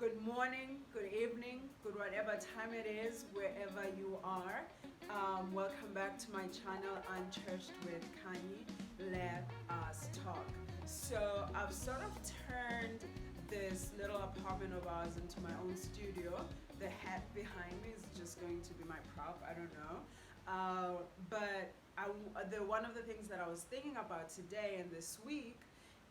Good morning, good evening, good whatever time it is, wherever you are. Welcome back to my channel, Unchurched with Kanye. Let us talk. So, I've sort of turned this little apartment of ours into my own studio. The hat behind me is just going to be my prop. I don't know. But one of the things that I was thinking about today and this week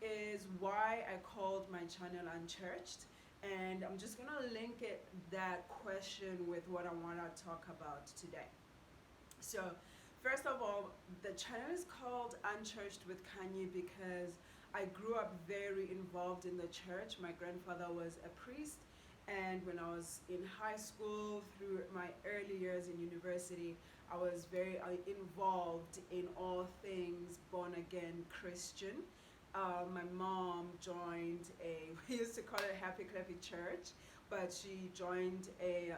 is why I called my channel Unchurched, and I'm just gonna link that question with what I want to talk about today. So, first of all, the channel is called Unchurched with Kanye because I grew up very involved in the church. My grandfather was a priest, and when I was in high school, through my early years in university, I was very involved in all things born again Christian. My mom joined we used to call it Happy Clappy Church, but she joined a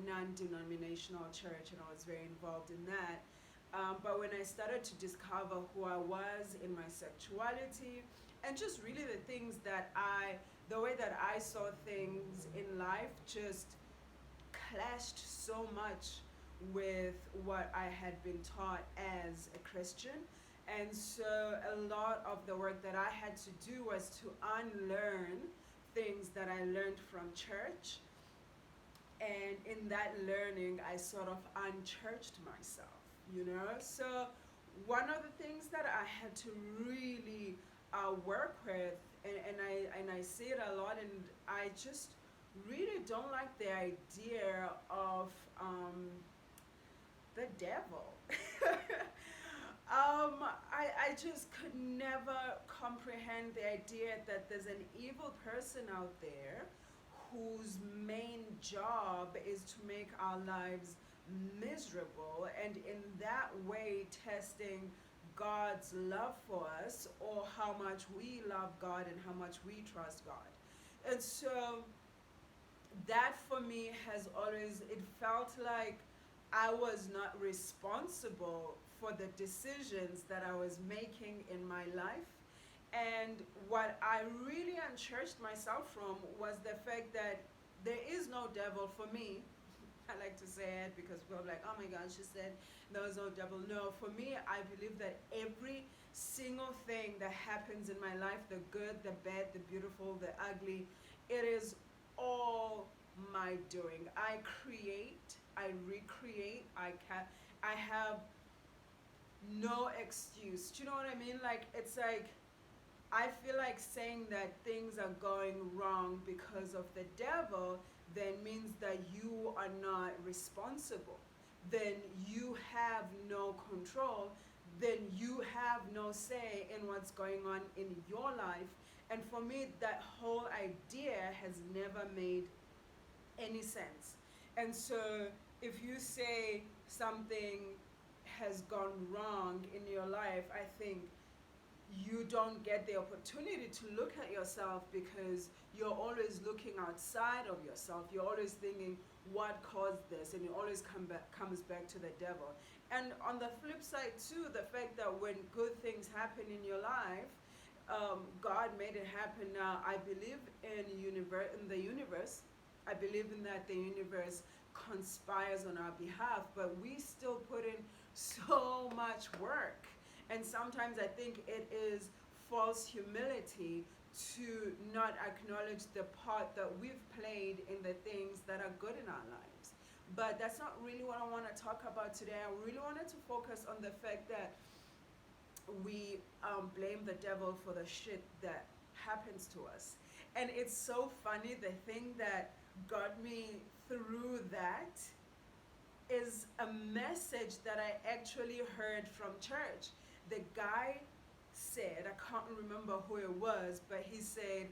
non denominational church, and I was very involved in that. But when I started to discover who I was in my sexuality, and just really the way that I saw things in life just clashed so much with what I had been taught as a Christian. And so a lot of the work that I had to do was to unlearn things that I learned from church. And in that learning, I sort of unchurched myself, you know? So one of the things that I had to really work with, and I see it a lot, and I just really don't like the idea of the devil. I just could never comprehend the idea that there's an evil person out there whose main job is to make our lives miserable, and in that way testing God's love for us, or how much we love God and how much we trust God. And so that for me has always, it felt like I was not responsible for the decisions that I was making in my life. And what I really unchurched myself from was the fact that there is no devil for me. I like to say it because people are like, oh my God, she said there was no devil. No, for me, I believe that every single thing that happens in my life, the good, the bad, the beautiful, the ugly, it is all my doing. I create, I recreate, I have no excuse. Do you know what I mean? Like, it's like, I feel like saying that things are going wrong because of the devil then means that you are not responsible. Then you have no control. Then you have no say in what's going on in your life. And for me, that whole idea has never made any sense. And so if you say something has gone wrong in your life, I think you don't get the opportunity to look at yourself because you're always looking outside of yourself. You're always thinking, what caused this? And it always comes back to the devil. And on the flip side too, the fact that when good things happen in your life, God made it happen. Now I believe in the universe. I believe in that the universe conspires on our behalf, but we still put in so much work. And sometimes I think it is false humility to not acknowledge the part that we've played in the things that are good in our lives. But that's not really what I want to talk about today. I really wanted to focus on the fact that we blame the devil for the shit that happens to us. And it's so funny, the thing that got me through that is a message that I actually heard from church. The guy said, I can't remember who it was, but he said,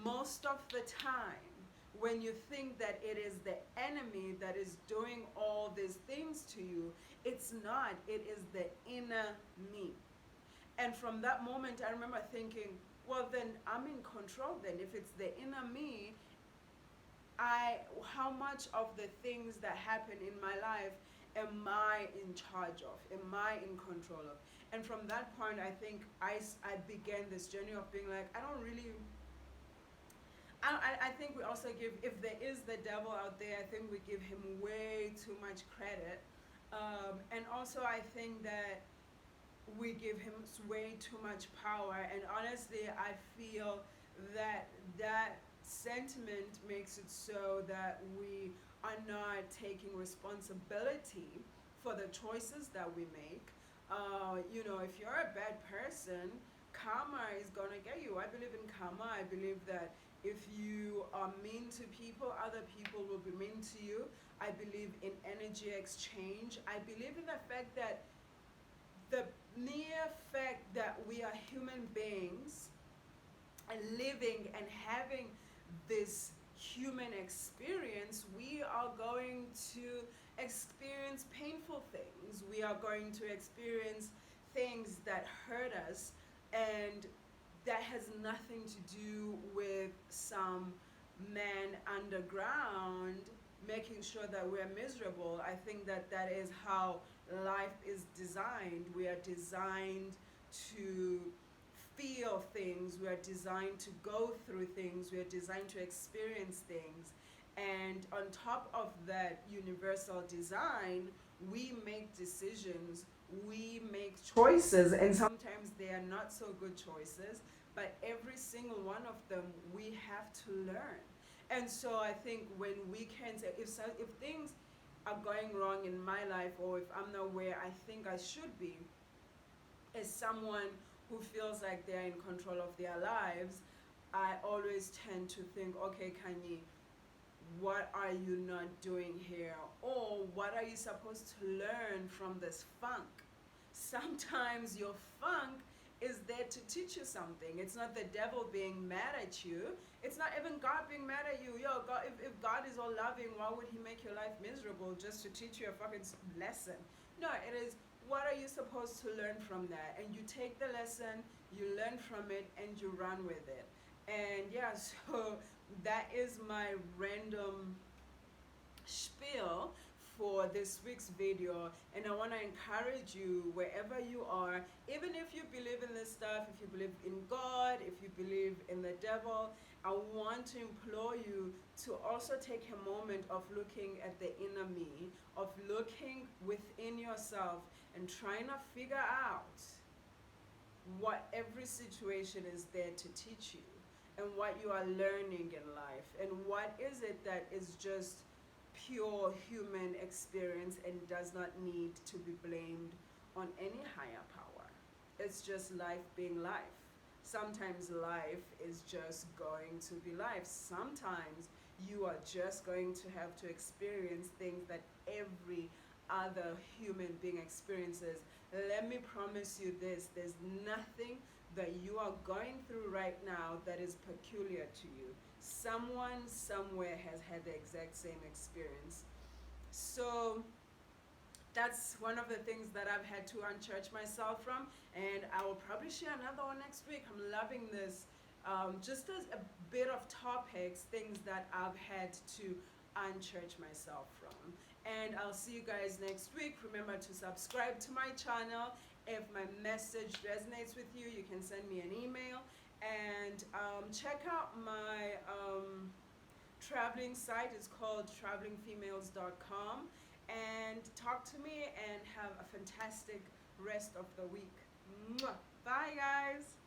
most of the time, when you think that it is the enemy that is doing all these things to you, it's not. It is the inner me. And from that moment, I remember thinking, well, then I'm in control then. If it's the inner me, how much of the things that happen in my life am I in charge of? Am I in control of? And from that point, I think I began this journey of being like, I think we also give, if there is the devil out there, I think we give him way too much credit. And also, I think that we give him way too much power. And honestly, I feel that that sentiment makes it so that we are not taking responsibility for the choices that we make. If you're a bad person, karma is gonna get you. I believe in karma. I believe that if you are mean to people, other people will be mean to you. I believe in energy exchange. I believe in the fact that the mere fact that we are human beings and living and having this human experience, we are going to experience painful things. We are going to experience things that hurt us, and that has nothing to do with some man underground making sure that we're miserable. I think that that is how life is designed. We are designed to feel things, we are designed to go through things, we are designed to experience things. And on top of that universal design, we make decisions, we make choices, and sometimes they are not so good choices, but every single one of them we have to learn. And so I think when we can say, if things are going wrong in my life, or if I'm not where I think I should be, as someone who feels like they're in control of their lives, I always tend to think, okay, Kanye, what are you not doing here? Or what are you supposed to learn from this funk? Sometimes your funk is there to teach you something. It's not the devil being mad at you. It's not even God being mad at you. Yo, God, if God is all loving, why would he make your life miserable just to teach you a fucking lesson? No, it is, what are you supposed to learn from that? And you take the lesson, you learn from it, and you run with it. And yeah, so that is my random spiel for this week's video. And I want to encourage you, wherever you are, even if you believe in this stuff, if you believe in God, if you believe in the devil, I want to implore you to also take a moment of looking at the inner me, of looking within yourself and trying to figure out what every situation is there to teach you, and what you are learning in life, and what is it that is just pure human experience and does not need to be blamed on any higher power. It's just life being life. Sometimes life is just going to be life. Sometimes you are just going to have to experience things that every other human being experiences. Let me promise you this, there's nothing that you are going through right now that is peculiar to you. Someone somewhere has had the exact same experience. So that's one of the things that I've had to unchurch myself from, and I will probably share another one next week. I'm loving this. Just as a bit of topics, things that I've had to unchurch myself from. And I'll see you guys next week. Remember to subscribe to my channel. If my message resonates with you, you can send me an email. And check out my traveling site. It's called travelingfemales.com. And talk to me, and have a fantastic rest of the week. Mwah. Bye, guys.